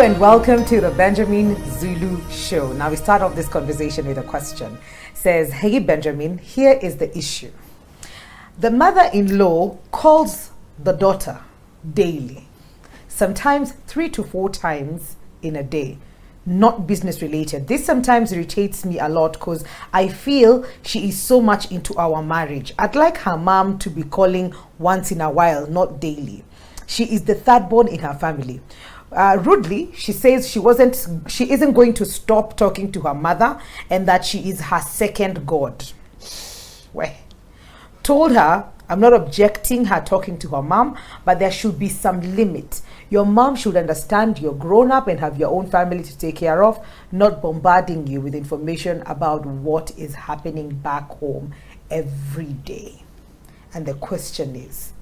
and welcome to the Benjamin Zulu Show. Now we start off this conversation with a question. It says, hey Benjamin, here is the issue. The mother-in-law calls the daughter daily, sometimes 3 to 4 times in a day, not business related. This sometimes irritates me a lot because I feel she is so much into our marriage. I'd like her mom to be calling once in a while, not daily. She is the third born in her family. Rudely, she says she isn't going to stop talking to her mother and that she is her second god. Well, told her I'm not objecting her talking to her mom, but there should be some limit. Your mom should understand you're grown up and have your own family to take care of, not bombarding you with information about what is happening back home every day. And the question is,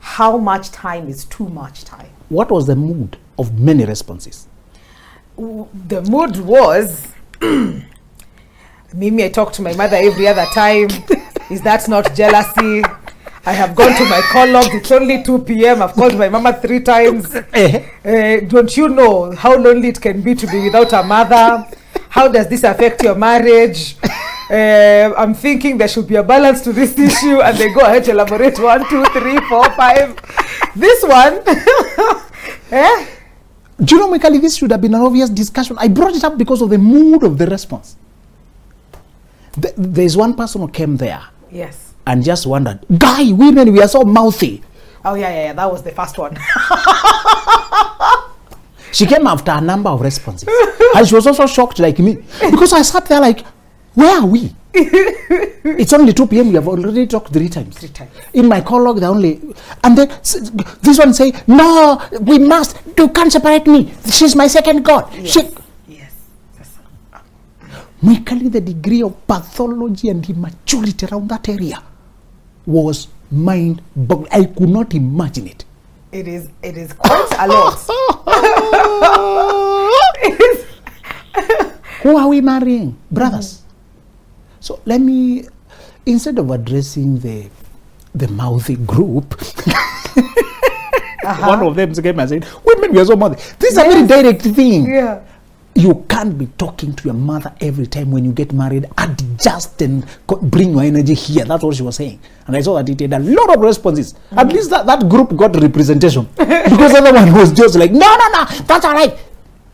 how much time is too much time? What was the mood of many responses? The mood was, Mimi, I talk to my mother every other time. Is that not jealousy? I have gone to my call-log. It's only 2 p.m. I've called my mama 3 times. Don't you know how lonely it can be to be without a mother? How does this affect your marriage? I'm thinking there should be a balance to this issue, and they go ahead to elaborate 1, 2, 3, 4, 5. This one, Do you know, Mikali, this should have been an obvious discussion. I brought it up because of the mood of the response. There's one person who came there. Yes. And just wondered, guy, women, we are so mouthy. Oh, yeah. That was the first one. She came after a number of responses. And she was also shocked like me. Because I sat there like, where are we? It's only 2 p.m. We have already talked 3 times. 3 times. In my call log, and then this one say, no, we must, you can't separate me. She's my second god. Yes. Yes. Mikali, the degree of pathology and immaturity around that area was mind-boggling. I could not imagine it. It is quite a lot. Who are we marrying? Brothers. So let me, instead of addressing the mouthy group, one of them came and said, women, we are so mouthy. This is a very direct thing. Yeah. You can't be talking to your mother every time when you get married. Adjust and bring your energy here. That's what she was saying. And I saw that it had a lot of responses. At least that group got representation. Because the other one was just like, no, that's all right.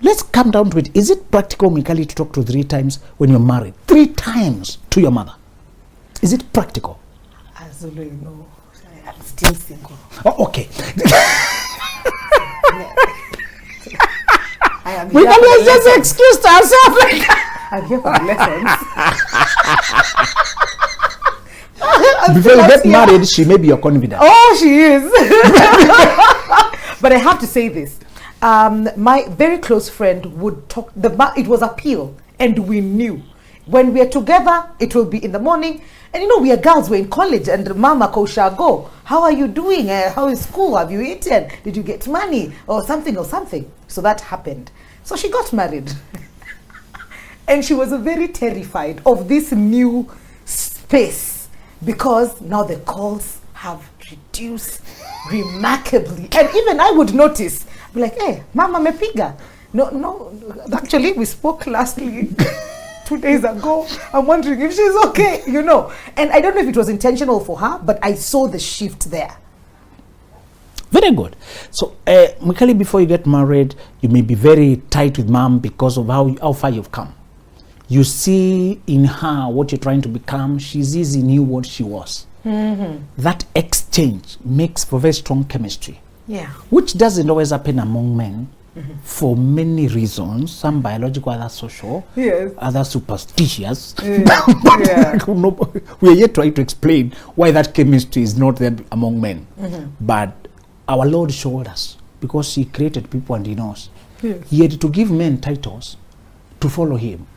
Let's come down to it. Is it practical, Mikali, to talk to 3 times when you're married? 3 times to your mother. Is it practical? Absolutely no. I'm still single. Oh, okay. We always just excused ourselves. I'm here for lessons. Before you get married, she may be your confidant. Oh, she is. But I have to say this. My very close friend would talk, it was appeal, and we knew. When we are together, it will be in the morning. And you know, we are girls, we're in college, and Mama Kosha go, how are you doing? How is school? Have you eaten? Did you get money? Or something. So that happened. So she got married. And she was very terrified of this new space because now the calls have reduced remarkably. And even I would notice, be like, hey, Mama mepiga. No, actually we spoke last week. 2 days ago. I'm wondering if she's okay, you know. And I don't know if it was intentional for her, but I saw the shift there. Very good. So, Mikali, before you get married, you may be very tight with mom because of how far you've come. You see in her what you're trying to become. She's easy knew what she was. That exchange makes for very strong chemistry. Yeah. Which doesn't always happen among men. For many reasons, some biological, others social, yes, others superstitious. Yeah. We are yet trying to explain why that chemistry is not there among men. But our Lord showed us, because he created people and he knows. Yes. He had to give men titles to follow him.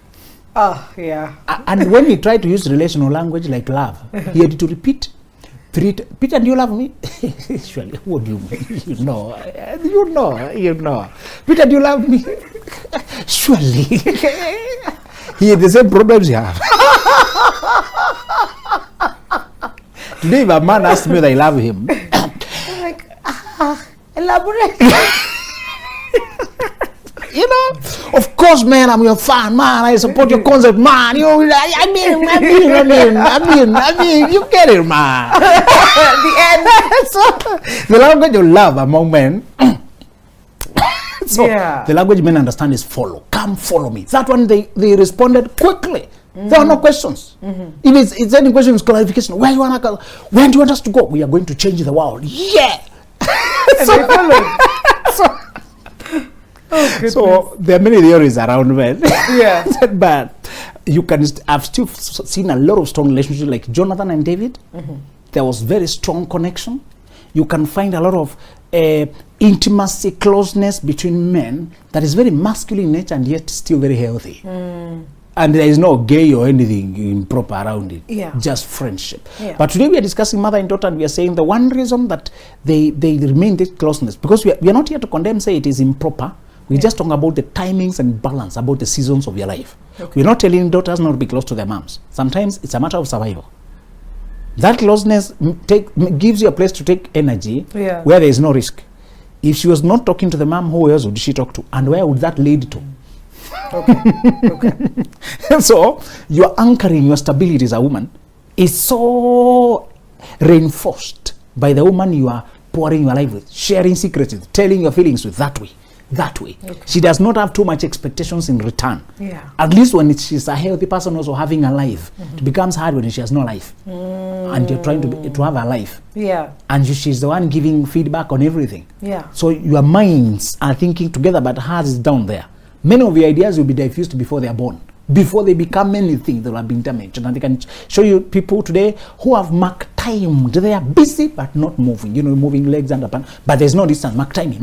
Oh, yeah. And when he tried to use relational language like love, he had to repeat 3 Peter, do you love me? Surely, what do you mean? You know. Peter, do you love me? Surely. He had the same problems you have. Today, if a man asks me that I love him, I'm like, elaborate. You know, of course, man, I'm your fan, man. I support your concept, man. You know, I mean, you get it, man. The end. So, the language of love among men. So the language men understand is follow. Come follow me. That one they responded quickly. There are no questions. If it's any questions, clarification. Where you wanna go? When do you want us to go? We are going to change the world. Yeah. And they followed. So there are many theories around men. Yeah. But you can. I've still seen a lot of strong relationships like Jonathan and David. There was very strong connection. You can find a lot of intimacy, closeness between men that is very masculine in nature and yet still very healthy. And there is no gay or anything improper around it. Just friendship. But today we are discussing mother and daughter, and we are saying the one reason that they remain this closeness, because we are not here to condemn, say it is improper. We're just talking about the timings and balance, about the seasons of your life. We're not telling daughters not to be close to their moms. Sometimes it's a matter of survival. That closeness gives you a place to take energy where there is no risk. If she was not talking to the mom, who else would she talk to? And where would that lead to? And so your anchoring, your stability as a woman is so reinforced by the woman you are pouring your life with, sharing secrets with, telling your feelings with, that way. She does not have too much expectations in return. At least when she's a healthy person also having a life. It becomes hard when she has no life. And you're trying to have a life. And she's the one giving feedback on everything. So your minds are thinking together, but hers is down there. Many of the ideas will be diffused before they are born. Before they become anything, they will have been damaged. And they can show you people today who have mark timed. They are busy but not moving. You know, moving legs and up. But there's no distance. Mark time.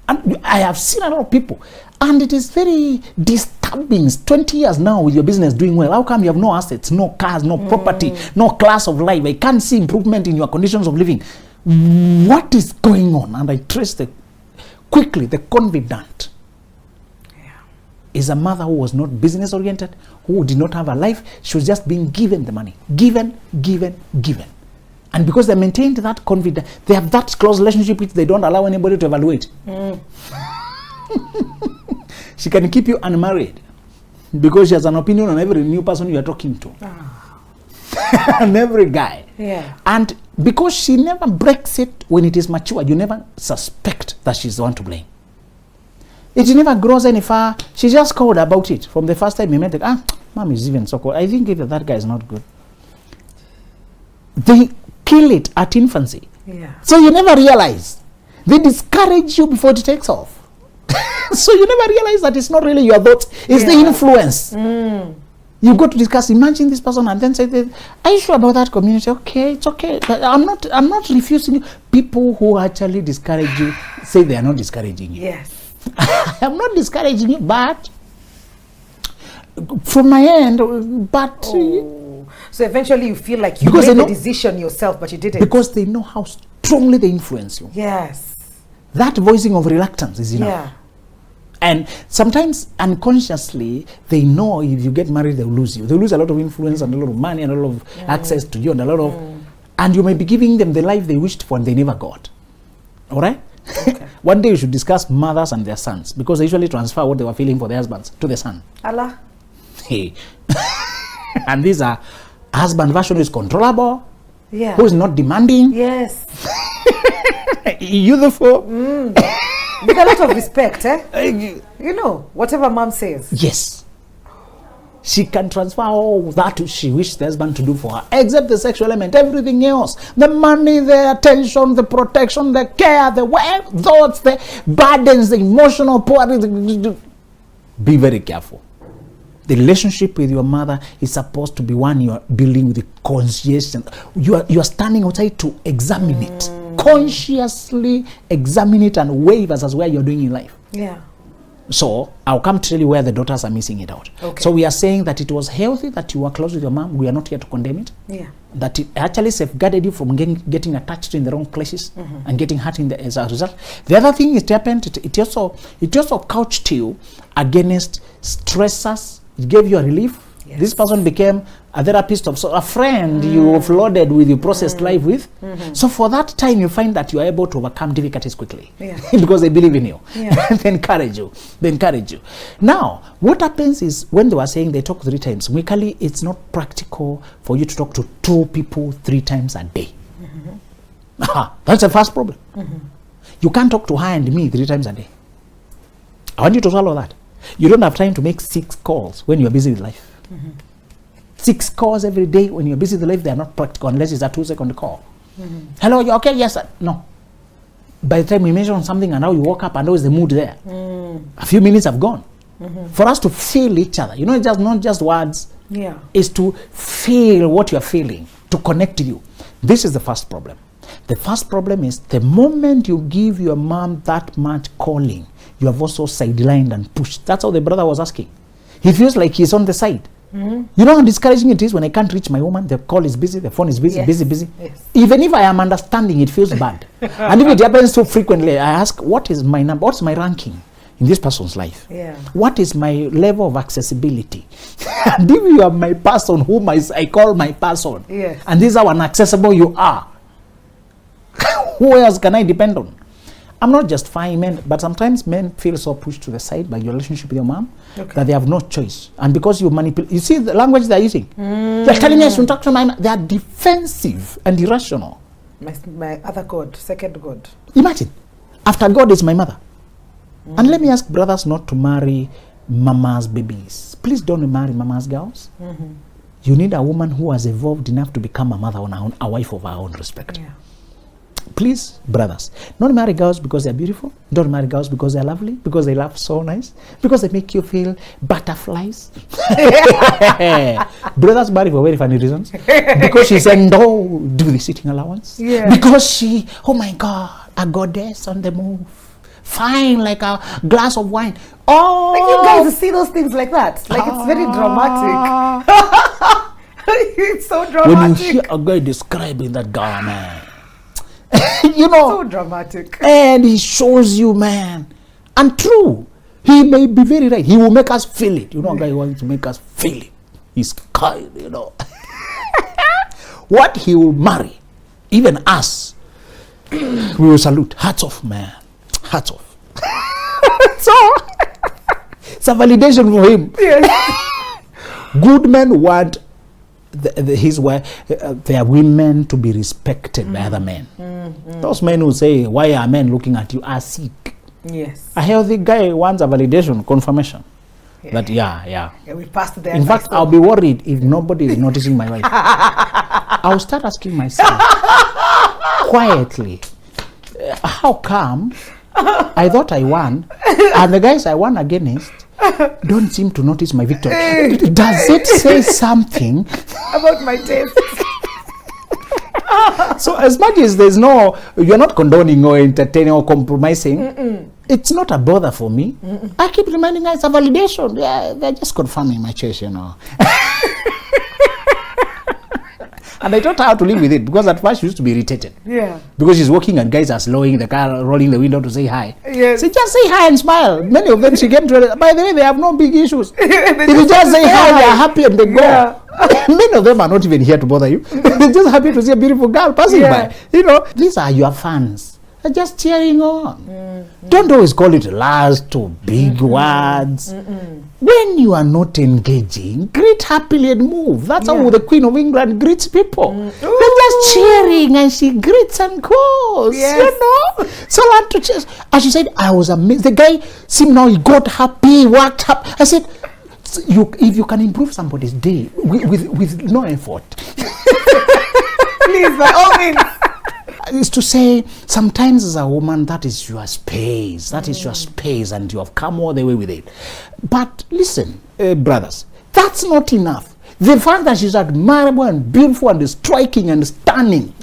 And I have seen a lot of people. And it is very disturbing. 20 years now with your business doing well. How come you have no assets, no cars, no property, no class of life? I can't see improvement in your conditions of living. What is going on? And I trace quickly the confidant is a mother who was not business oriented, who did not have a life. She was just being given the money. Given. And because they maintained that confidence, they have that close relationship which they don't allow anybody to evaluate. She can keep you unmarried because she has an opinion on every new person you are talking to. And every guy. And because she never breaks it when it is mature, you never suspect that she's the one to blame. It never grows any far. She just called about it from the first time we met. Mom is even so cold. I think that guy is not good. They kill it at infancy. So you never realize. They discourage you before it takes off. So you never realize that it's not really your thoughts. It's the influence. You go to discuss, imagine this person, and then say, are you sure about that community? Okay, it's okay. But I'm not refusing you. People who actually discourage you say they are not discouraging you. I'm not discouraging you, but from my end, but so eventually you feel like you made the decision yourself, but you didn't. Because they know how strongly they influence you. That voicing of reluctance is enough. And sometimes unconsciously they know if you get married they'll lose you. They'll lose a lot of influence and a lot of money and a lot of access to you and a lot of and you may be giving them the life they wished for and they never got. Alright? One day you should discuss mothers and their sons, because they usually transfer what they were feeling for their husbands to the son. Allah. Hey. And these are husband version is controllable, who is not demanding. Youthful. With a lot of respect, you know, whatever mom says. Yes. She can transfer all that she wished the husband to do for her, except the sexual element, everything else. The money, the attention, the protection, the care, the thoughts, the burdens, the emotional part. Be very careful. The relationship with your mother is supposed to be one you are building with the conscience. You are standing outside to examine it. Consciously examine it and weigh it as where you're doing in life. So I'll come to tell you where the daughters are missing it out. So we are saying that it was healthy that you were close with your mom. We are not here to condemn it. That it actually safeguarded you from getting attached in the wrong places and getting hurt as a result. The other thing it happened, it also couched you against stressors. It gave you a relief. Yes. This person became a therapist of a friend you flooded with, you processed life with. So for that time, you find that you are able to overcome difficulties quickly because they believe in you. They encourage you. Now, what happens is when they were saying they talk 3 times weekly, it's not practical for you to talk to 2 people 3 times a day. That's the first problem. You can't talk to her and me 3 times a day. I want you to swallow that. You don't have time to make 6 calls when you're busy with life. 6 calls every day when you're busy with life, they are not practical unless it's a 2-second call. Hello, you okay? Yes, sir. No. By the time we mention something and now you woke up and now is the mood there. A few minutes have gone. For us to feel each other, it's just not just words. It's to feel what you're feeling, to connect to you. This is the first problem. The first problem is the moment you give your mom that much calling, you have also sidelined and pushed. That's how the brother was asking. He feels like he's on the side. You know how discouraging it is when I can't reach my woman, the call is busy, the phone is busy, busy. Yes. Even if I am understanding, it feels bad. And if it happens so frequently, I ask, what is my number? What's my ranking in this person's life? What is my level of accessibility? And if you are my person whom I call my person, and this is how inaccessible you are, who else can I depend on? I'm not justifying men, but sometimes men feel so pushed to the side by your relationship with your mom that they have no choice. And because you manipulate, you see the language they're using. They're telling us to talk to my mom. They are defensive and irrational. My other God, second God. Imagine, after God is my mother. And let me ask brothers not to marry mama's babies. Please don't marry mama's girls. You need a woman who has evolved enough to become a mother on her own, a wife of her own respect. Please, brothers, don't marry girls because they're beautiful. Don't marry girls because they're lovely, because they laugh so nice, because they make you feel butterflies. Brothers marry for very funny reasons. Because she said, no, do the sitting allowance. Because she, oh my God, a goddess on the move. Fine, like a glass of wine. Oh, like you guys see those things like that. Like it's very dramatic. It's so dramatic. When you hear a guy describing that girl, man. So dramatic. And he shows you, man. And true, he may be very right. He will make us feel it. A guy wants to make us feel it. He's kind, What he will marry, even us, we will salute. Hats off, man. Hats off. So, it's a validation for him. Good men want their women to be respected by other men. Those men who say, why are men looking at you, are sick. A healthy guy wants a validation, confirmation. That we passed there. In fact, I'll be worried if nobody is noticing my wife. I'll start asking myself quietly, how come I thought I won and the guys I won against don't seem to notice my victory? Does it say something about my taste? So as much as you're not condoning or entertaining or compromising, it's not a bother for me. I keep reminding guys a validation. Yeah, they're just confirming my choice, And I taught her how to live with it, because at first she used to be irritated. Because she's walking and guys are slowing the car, rolling the window to say hi. So just say hi and smile. Many of them, she came to, by the way, they have no big issues. If you just say hi, they are happy and they go. Many of them are not even here to bother you. They're just happy to see a beautiful girl passing by. These are your fans. They're just cheering on. Don't always call it last or big words. When you are not engaging, greet happily and move. That's how the Queen of England greets people. They're just cheering and she greets and goes. So I had to just, as she said, I was amazed. The guy seemed now he got happy, worked happy. I said, if you can improve somebody's day with no effort, please, by all means. Is to say, sometimes as a woman, that is your space. That is your space, and you have come all the way with it. But listen, brothers, that's not enough. The fact that she's admirable and beautiful and striking and stunning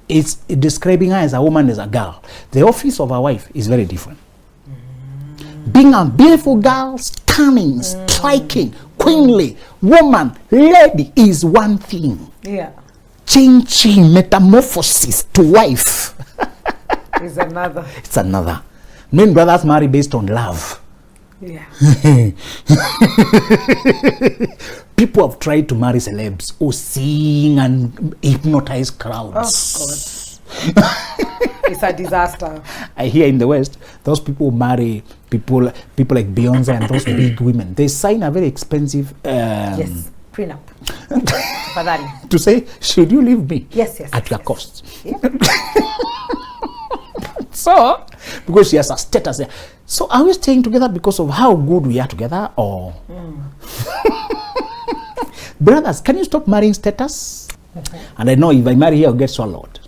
is describing her as a woman, as a girl. The office of a wife is very different. Being a beautiful girl, stunning, striking, queenly, woman, lady is one thing. Changing metamorphosis to wife is another. It's another. Men brothers marry based on love. Yeah. People have tried to marry celebs who sing and hypnotize crowds. Oh, God. It's a disaster. I hear in the West, those people who marry people like Beyonce and those big women. They sign a very expensive Yes, prenup. to say, should you leave me? Yes. At your cost. Yeah. So, because she has a status there. So, are we staying together because of how good we are together, or? Brothers, can you stop marrying status? And I know if I marry here, I'll get swallowed.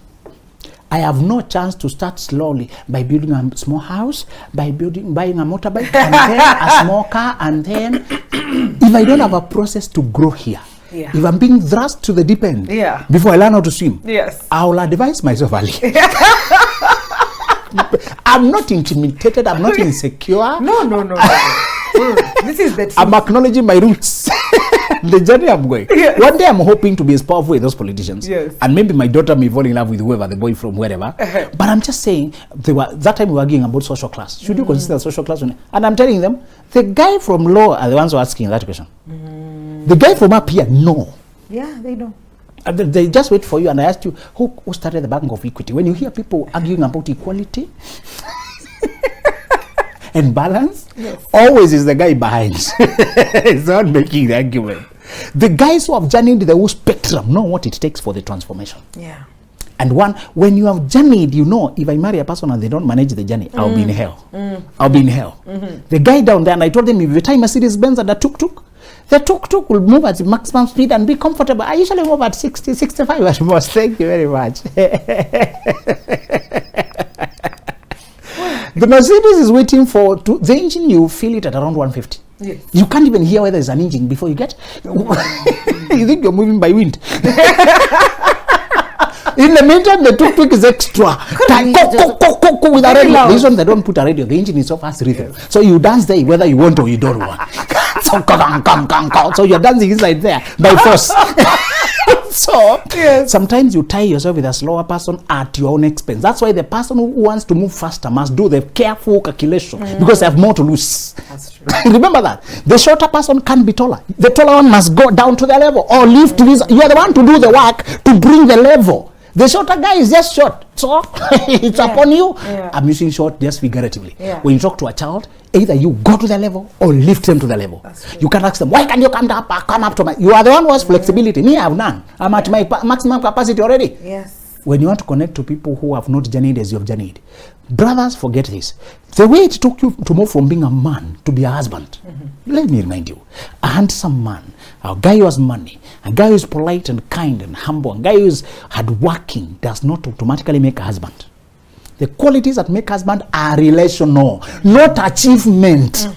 I have no chance to start slowly by building a small house, by buying a motorbike, and then a small car, and then if I don't have a process to grow here, if I'm being thrust to the deep end before I learn how to swim, I will advise myself early. I'm not intimidated, I'm not insecure. No. This is the truth. I'm acknowledging my roots. The journey I'm going. Yes. One day I'm hoping to be as powerful as those politicians. Yes. And maybe my daughter may fall in love with whoever, the boy from wherever. But I'm just saying, that time we were arguing about social class. Should you consider social class? And I'm telling them, the guy from law are the ones who are asking that question. The guy from up here, no. Yeah, they know. And they just wait for you. And I asked you, who started the Bank of Equity? When you hear people arguing about equality and balance, always is the guy behind. It's not making the argument. The guys who have journeyed the whole spectrum know what it takes for the transformation. Yeah. And when you have journeyed, you know, if I marry a person and they don't manage the journey, I'll be in hell. I'll be in hell. The guy down there, and I told them, if you tie Mercedes Benz and a tuk-tuk, the tuk-tuk will move at maximum speed and be comfortable. I usually move at 60, 65 at most. Thank you very much. The Mercedes is waiting for the engine. You feel it at around 150. Yes. You can't even hear whether there's an engine before you get. You think you're moving by wind. In the meantime, the tuk-tuk is extra. With a radio. This one, they don't put a radio. The engine is so fast rhythm. So you dance there whether you want or you don't want. So you're dancing inside there by force. So sometimes you tie yourself with a slower person at your own expense. That's why the person who wants to move faster must do the careful calculation because they have more to lose. That's true. Remember that. The shorter person can't be taller. The taller one must go down to the level or lift this. You are the one to do the work to bring the level. The shorter guy is just short. So it's upon you. I'm using short just figuratively. When you talk to a child, either you go to the level or lift them to the level. You can ask them, why can't you come up to my... You are the one who has flexibility. Me, I have none. I'm at my maximum capacity already. Yes. When you want to connect to people who have not journeyed as you have journeyed, brothers, forget this. The way it took you to move from being a man to be a husband, let me remind you, a handsome man, a guy who has money, a guy who is polite and kind and humble, a guy who is hardworking does not automatically make a husband. The qualities that make husband are relational, not achievement.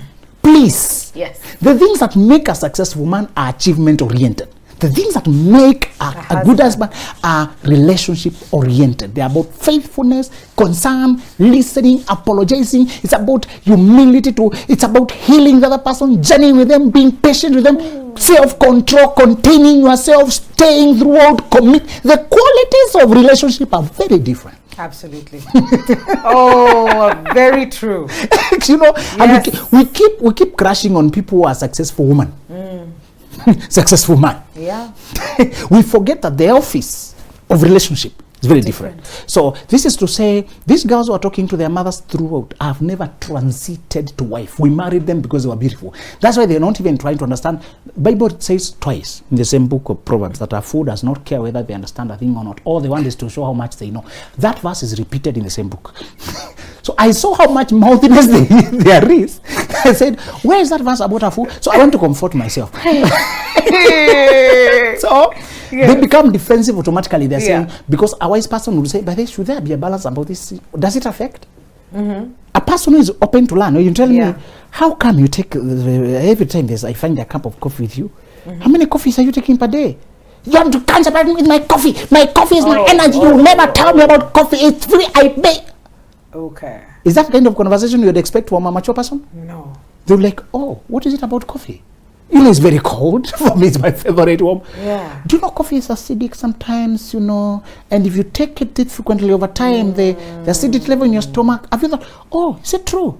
Please. Yes. The things that make a successful man are achievement oriented. The things that make a good husband are relationship oriented. They are about faithfulness, concern, listening, apologizing. It's about humility too. It's about healing the other person, journeying with them, being patient with them, self-control, containing yourself, staying throughout, commit. The qualities of relationship are very different. Absolutely. Oh, very true. You know, and we keep crashing on people who are successful women. Successful man. Yeah. We forget that the office of relationship is very different. So this is to say, these girls who are talking to their mothers throughout have never transited to wife. We married them because they were beautiful. That's why they're not even trying to understand. The Bible says twice in the same book of Proverbs that a fool does not care whether they understand a thing or not. All they want is to show how much they know. That verse is repeated in the same book. So I saw how much mouthiness there is. I said, where is that verse about a fool? So I want to comfort myself. So they become defensive automatically. They're saying, because a wise person would say, but should there be a balance about this? Does it affect? A person who is open to learn. You tell me, how come you take, every time I find a cup of coffee with you, how many coffees are you taking per day? You have to can't separate me with my coffee. My coffee is my energy. You never tell me about coffee. It's free. I pay. Okay. Is that kind of conversation you would expect from a mature person? No. They're like, oh, what is it about coffee? You know, it's very cold. For me, it's my favorite warm. Yeah. Do you know coffee is acidic sometimes, you know? And if you take it frequently over time, the acidity level in your stomach, have you thought, oh, is it true?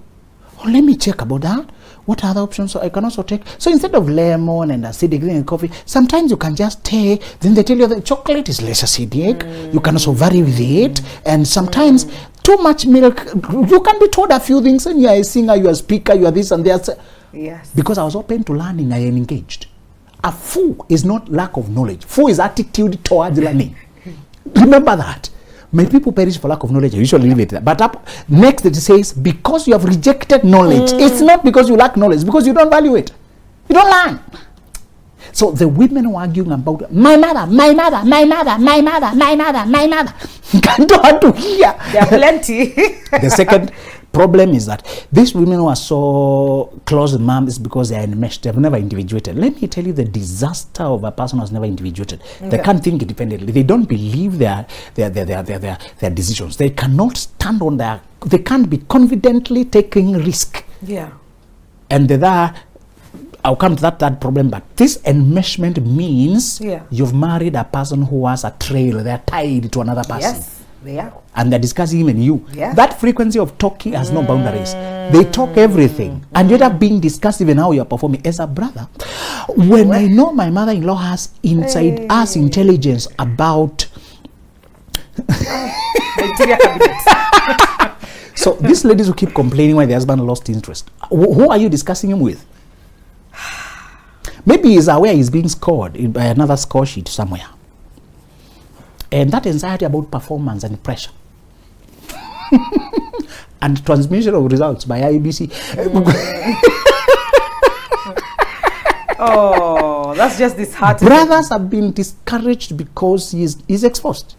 Oh, let me check about that. what are the options? So I can also take. So instead of lemon and acidic thing in coffee, sometimes you can just take. Then they tell you that chocolate is less acidic. You can also vary with it. And sometimes too much milk. You can be told a few things, and you are a singer, you are a speaker, you are this and that. Yes. Because I was open to learning, I am engaged. A fool is not lack of knowledge. Fool is attitude towards learning. Remember that. My people perish for lack of knowledge. I usually leave it there. But up next it says, because you have rejected knowledge. It's not because you lack knowledge, because you don't value it. You don't learn. So the women were arguing about my mother, my mother, my mother, my mother, my mother, my mother. You can't want to hear. There are plenty. The second problem is that these women who are so close with mom is because they are enmeshed. They have never individuated. Let me tell you the disaster of a person who has never individuated. Okay. They can't think independently. They don't believe their decisions. They cannot stand on their. They can't be confidently taking risk. Yeah. And I'll come to that problem. But this enmeshment means you've married a person who has a trail. They are tied to another person. Yes. Yeah. And they're discussing even you. Yeah. That frequency of talking has no boundaries. They talk everything. And you end up being discussed even how you're performing. As a brother, when I know my mother-in-law has inside us intelligence about so these ladies who keep complaining why the husband lost interest, who are you discussing him with? Maybe he's aware he's being scored by another score sheet somewhere. And that anxiety about performance and pressure and transmission of results by IBC. Oh, that's just disheartening. Brothers have been discouraged because he's exposed.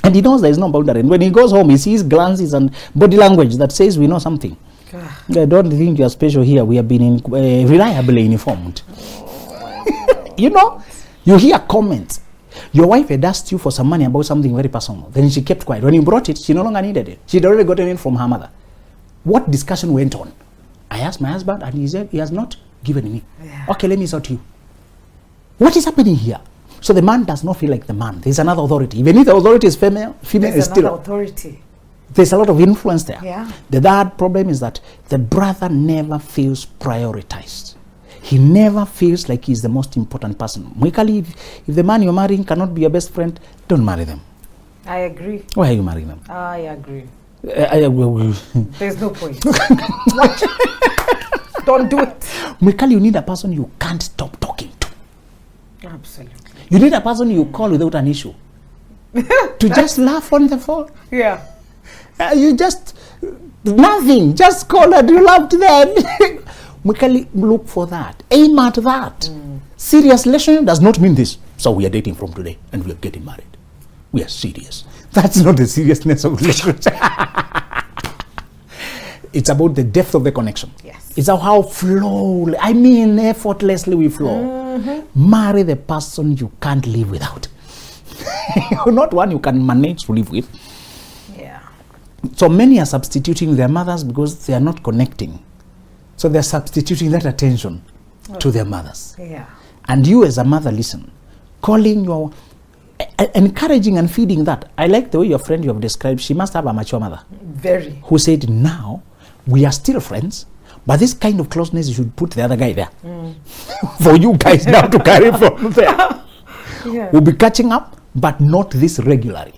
And he knows there is no boundary. And when he goes home, he sees glances and body language that says we know something. I don't think you are special here. We have been reliably informed. You know, you hear comments. Your wife had asked you for some money about something very personal. Then she kept quiet. When you brought it, she no longer needed it. She'd already gotten it from her mother. What discussion went on? I asked my husband and he said he has not given me. Yeah. Okay, let me sort you. What is happening here? So the man does not feel like the man. There's another authority. Even if the authority is female is still authority. There's a lot of influence there. Yeah. The third problem is that the brother never feels prioritized. He never feels like he's the most important person. Mwikali, if the man you're marrying cannot be your best friend, don't marry them. I agree. Why are you marrying them? I agree. I agree. There's no point. Watch. Don't do it. Mwikali, you need a person you can't stop talking to. Absolutely. You need a person you call without an issue. To just laugh on the phone. Yeah. You just, nothing. Just call and you laugh to them. Mwikali, look for that. Aim at that. Serious relationship does not mean this. So we are dating from today and we are getting married. We are serious. That's not the seriousness of relationship. It's about the depth of the connection. Yes. It's how effortlessly we flow. Marry the person you can't live without. Not one you can manage to live with. Yeah. So many are substituting their mothers because they are not connecting. So they're substituting that attention to their mothers. Yeah. And you as a mother, listen, calling your, encouraging and feeding that. I like the way your friend you have described, she must have a mature mother. Very. Who said, now, we are still friends, but this kind of closeness, you should put the other guy there. For you guys now to carry from there. Yeah. We'll be catching up, but not this regularly.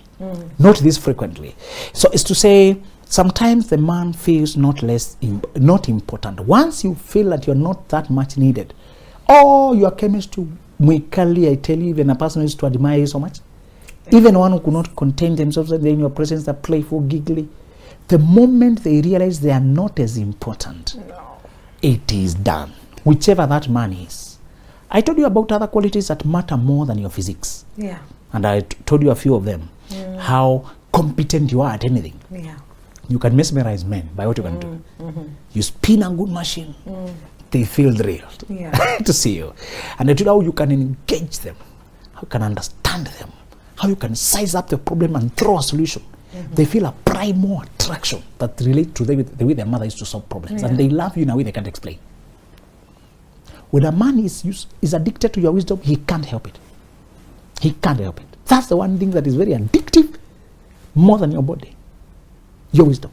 Not this frequently. So it's to say, sometimes the man feels not important. Once you feel that you're not that much needed, your chemistry, Mwikali, I tell you, even a person who used to admire you so much, even one who could not contain themselves in your presence, they're playful, giggly, the moment they realize they are not as important, it is done. Whichever that man is. I told you about other qualities that matter more than your physics. Yeah. And I told you a few of them. How competent you are at anything. Yeah. You can mesmerize men by what you can do. You spin a good machine, they feel thrilled to see you. And I told you how you can engage them, how you can understand them, how you can size up the problem and throw a solution. They feel a primal attraction that relate to the way their mother used to solve problems. And they love you in a way they can't explain. When a man is addicted to your wisdom, he can't help it. He can't help it. That's the one thing that is very addictive, more than your body. Your wisdom.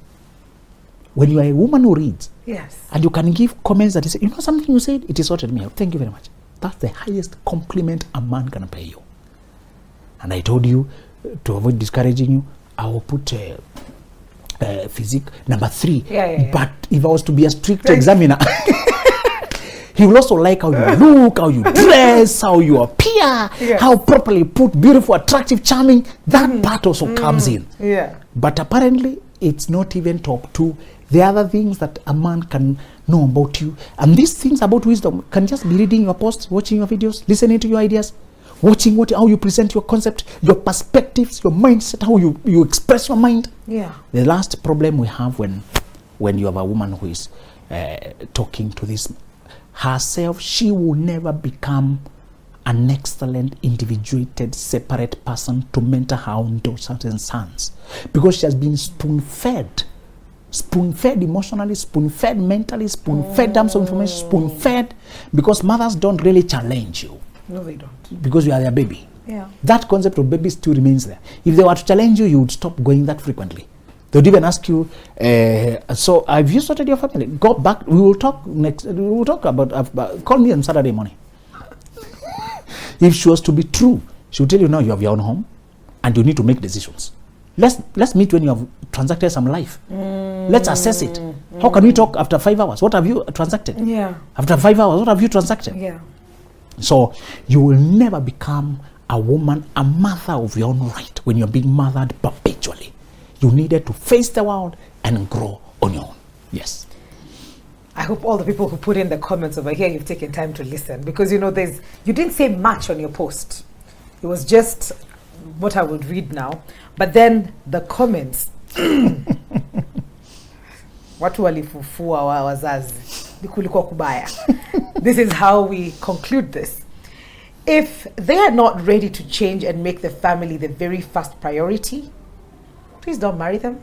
When you are a woman who reads, Yes. and you can give comments that you say, you know something you said, it is sorted me out. Thank you very much. That's the highest compliment a man can pay you. And I told you, to avoid discouraging you, I will put physique number 3. But if I was to be a strict examiner, he will also like how you look, how you dress, how you appear, how properly put, beautiful, attractive, charming. That part also comes in. Yeah. But apparently, it's not even top 2. The other things that a man can know about you, and these things about wisdom can just be reading your posts, watching your videos, listening to your ideas, watching how you present your concept, your perspectives, your mindset, how you express your mind. Yeah. The last problem we have when you have a woman who is talking to this herself, she will never become an excellent, individuated, separate person to mentor her own daughters and sons, because she has been spoon-fed emotionally, spoon-fed mentally, spoon-fed terms of information, spoon-fed, because mothers don't really challenge you. No, they don't. Because you are their baby. Yeah. That concept of baby still remains there. If they were to challenge you, you would stop going that frequently. They would even ask you, so have you sorted your family? Go back, we will talk next, we will talk about, call me on Saturday morning. If she was to be true, she will tell you, now you have your own home and you need to make decisions. Let's meet when you have transacted some life. Let's assess it. How can we talk after 5 hours? What have you transacted? Yeah. After 5 hours, what have you transacted? Yeah. So you will never become a woman, a mother of your own right when you're being mothered perpetually. You needed to face the world and grow on your own. Yes. I hope all the people who put in the comments over here, you've taken time to listen, because you didn't say much on your post. It was just what I would read now. But then the comments, watu walifufua wazazi, kulikuwa kubaya. This is how we conclude this. If they are not ready to change and make the family the very first priority, please don't marry them.